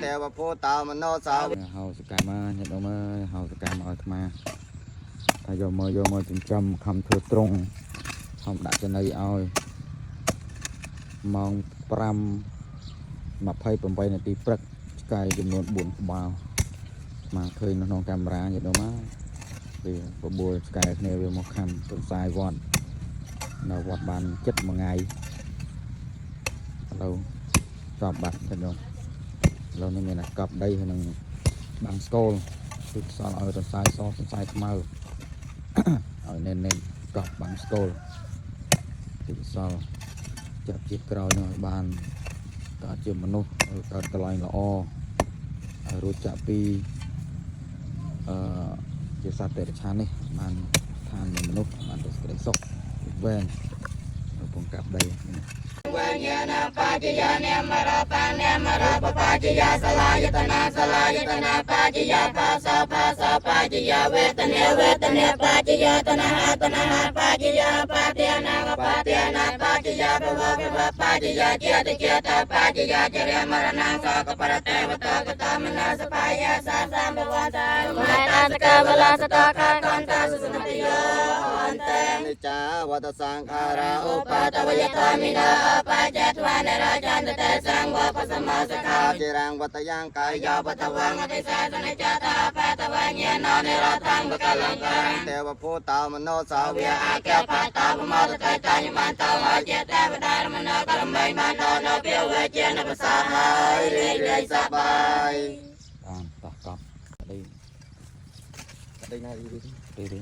แต่ว่าพูดตามมันนอสาวเฮาสกายมาเห็ดเอามาเฮาสกายมาเอามาถ้าโยมจึงจำคำเธอตรงคำดักจะในเอามองปรำมาไพ่ผมไปในตีปรักสกายจำนวนบุญบ่าวมาเคยน้องกำราเห็ดเอามาvì bộ bùa cài này về một khăn tuần sai vòn nào vọt bàn chất một ngày lâu chọn bạc thật rồi lâu nên mình là cặp đây thì mình bằng stone so ở tuần sai mơ ở nên cặp bằng stone thì so chặt chiếc còi rồi bàn cả chiều mà nô cả cái line là o rồi chặt piជាសត្វតិរច្ឆាននេះបានឋានមនុស្សបានទៅស្រីសុខវែងនៅពងកាប់ដីវេញ្ញាណបច្ចយានិមរតានិមរបបច្ចយាសលាយតនាបច្ចយាភាសាបច្ចយាវេទនាបច្ចយាតនហបច្ចយាបទានាបច្ចយាភវបច្ចយាចេតបច្ចយាចរិមរណាសកបរតេវតកតមនាសបាយសាសម្បវតាមតាសកវលសតកាកន្តសុសនតិយោអន្តេនិចាវតសង្ខារាឧបតវយតមិនោបច្ចេត្វានរាចន្តតេសង្វបសមសខាចិរាងវតយ៉ាងកាយយោបតវងអតិសេសនិចតាបតវញ្ញាណនិរតង្បកលង្កាទេវភូតោមនោសាវាអកបតោបមតតេតញ្ញបានតោអចេតវតារមនោកលមិបានតោនៅពាវេជានបសាហើយរីសបាយបានតោះកប់đây đây này đi